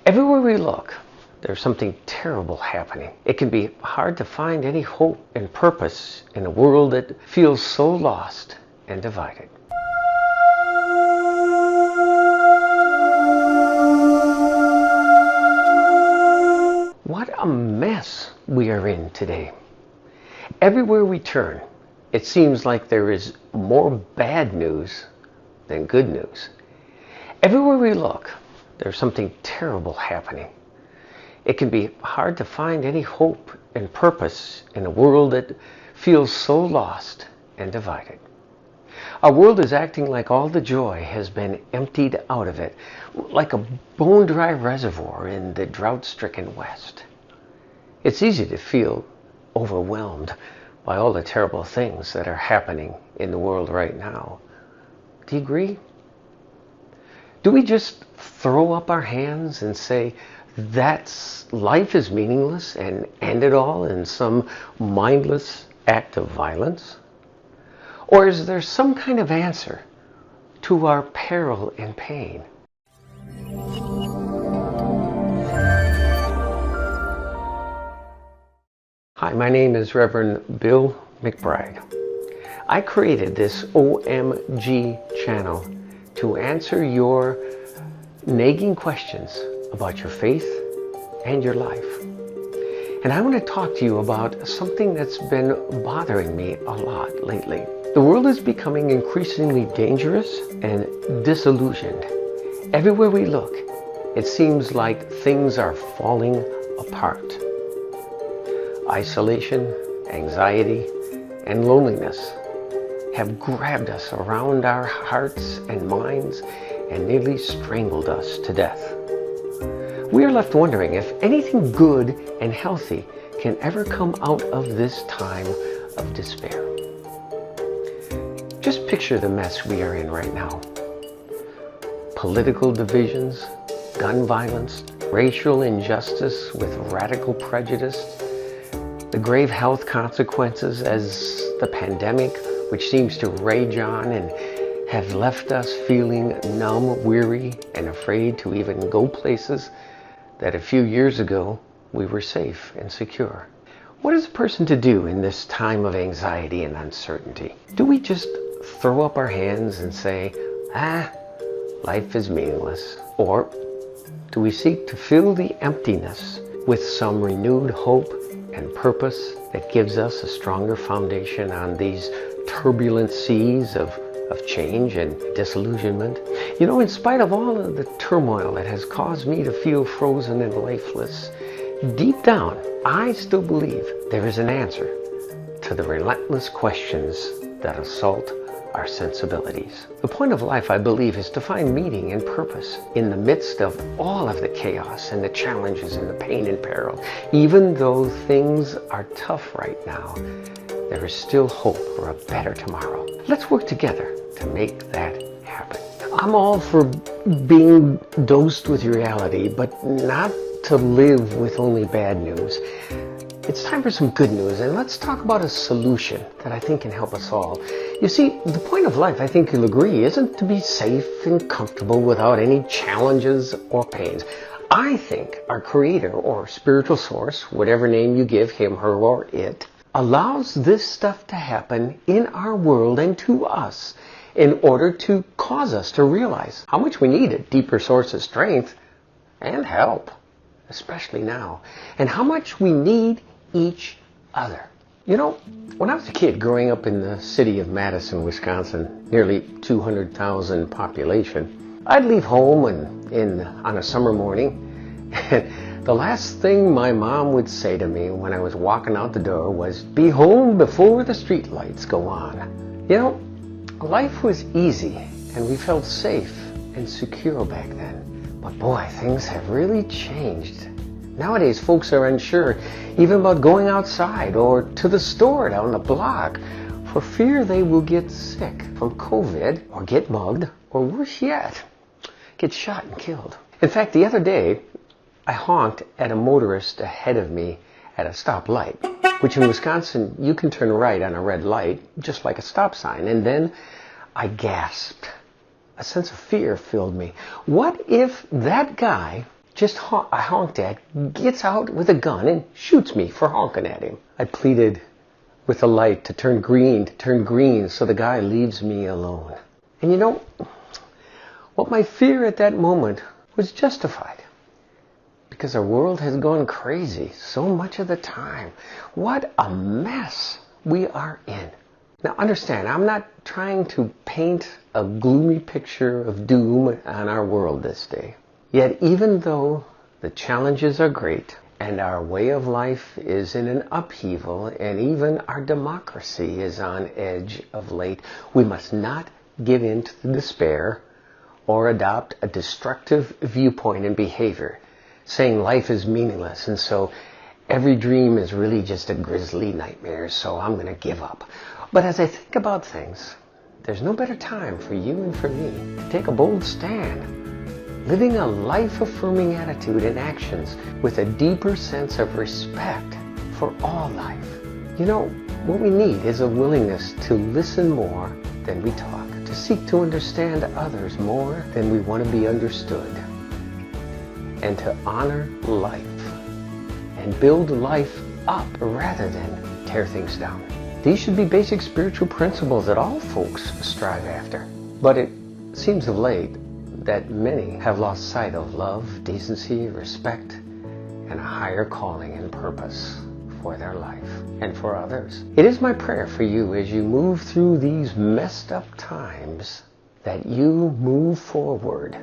Everywhere we look, there's something terrible happening. It can be hard to find any hope and purpose in a world that feels so lost and divided. What a mess we are in today. Everywhere we turn, it seems like there is more bad news than good news. Everywhere we look, there's something terrible happening. It can be hard to find any hope and purpose in a world that feels so lost and divided. Our world is acting like all the joy has been emptied out of it, like a bone-dry reservoir in the drought-stricken West. It's easy to feel overwhelmed by all the terrible things that are happening in the world right now. Do you agree? Do we just throw up our hands and say, life is meaningless, and end it all in some mindless act of violence? Or is there some kind of answer to our peril and pain? Hi, my name is Reverend Bill McBride. I created this OMG channel to answer your nagging questions about your faith and your life. And I want to talk to you about something that's been bothering me a lot lately. The world is becoming increasingly dangerous and disillusioned. Everywhere we look, it seems like things are falling apart. Isolation, anxiety, and loneliness have grabbed us around our hearts and minds and nearly strangled us to death. We are left wondering if anything good and healthy can ever come out of this time of despair. Just picture the mess we are in right now. Political divisions, gun violence, racial injustice with radical prejudice, the grave health consequences as the pandemic, which seems to rage on and have left us feeling numb, weary, and afraid to even go places that a few years ago we were safe and secure. What is a person to do in this time of anxiety and uncertainty? Do we just throw up our hands and say, life is meaningless? Or do we seek to fill the emptiness with some renewed hope and purpose that gives us a stronger foundation on these turbulent seas of change and disillusionment? You know, in spite of all of the turmoil that has caused me to feel frozen and lifeless, deep down, I still believe there is an answer to the relentless questions that assault our sensibilities. The point of life, I believe, is to find meaning and purpose in the midst of all of the chaos and the challenges and the pain and peril. Even though things are tough right now, there is still hope for a better tomorrow. Let's work together to make that happen. I'm all for being dosed with reality, but not to live with only bad news. It's time for some good news, and let's talk about a solution that I think can help us all. You see, the point of life, I think you'll agree, isn't to be safe and comfortable without any challenges or pains. I think our Creator or spiritual source, whatever name you give him, her, or it, allows this stuff to happen in our world and to us in order to cause us to realize how much we need a deeper source of strength and help, especially now, and how much we need each other. You know, when I was a kid growing up in the city of Madison, Wisconsin, nearly 200,000 population, I'd leave home on a summer morning, and the last thing my mom would say to me when I was walking out the door was, "Be home before the street lights go on." You know, life was easy and we felt safe and secure back then. But boy, things have really changed. Nowadays, folks are unsure even about going outside or to the store down the block for fear they will get sick from COVID or get mugged or worse yet, get shot and killed. In fact, the other day, I honked at a motorist ahead of me at a stoplight, which in Wisconsin, you can turn right on a red light, just like a stop sign. And then I gasped. A sense of fear filled me. What if that guy I honked at gets out with a gun and shoots me for honking at him. I pleaded with the light to turn green so the guy leaves me alone. And you know, what my fear at that moment was justified. Because our world has gone crazy so much of the time. What a mess we are in. Now understand, I'm not trying to paint a gloomy picture of doom on our world this day. Yet even though the challenges are great and our way of life is in an upheaval and even our democracy is on edge of late, we must not give in to the despair or adopt a destructive viewpoint and behavior, saying life is meaningless and so every dream is really just a grisly nightmare, so I'm going to give up. But as I think about things, there's no better time for you and for me to take a bold stand, living a life-affirming attitude and actions with a deeper sense of respect for all life. You know, what we need is a willingness to listen more than we talk, to seek to understand others more than we want to be understood, and to honor life and build life up rather than tear things down. These should be basic spiritual principles that all folks strive after. But it seems of late that many have lost sight of love, decency, respect, and a higher calling and purpose for their life and for others. It is my prayer for you as you move through these messed up times that you move forward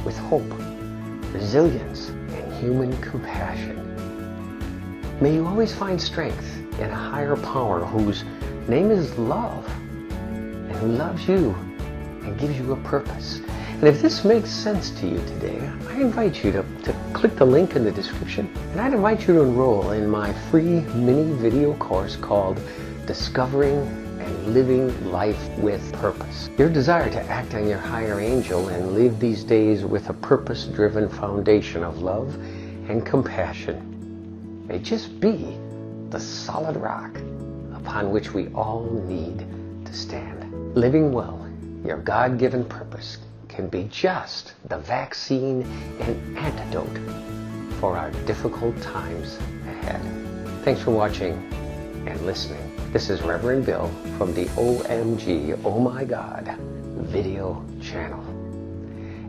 with hope, resilience, and human compassion. May you always find strength in a higher power whose name is love and who loves you and gives you a purpose. And if this makes sense to you today, I invite you to click the link in the description, and I'd invite you to enroll in my free mini video course called Discovering and Living Life with Purpose. Your desire to act on your higher angel and live these days with a purpose-driven foundation of love and compassion may just be the solid rock upon which we all need to stand. Living well, your God-given purpose can be just the vaccine and antidote for our difficult times ahead. Thanks for watching and listening. This is Reverend Bill from the OMG, Oh My God video channel.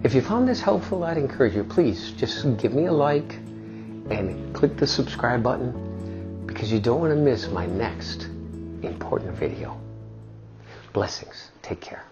If you found this helpful, I'd encourage you, please just give me a like and click the subscribe button, because you don't want to miss my next important video. Blessings. Take care.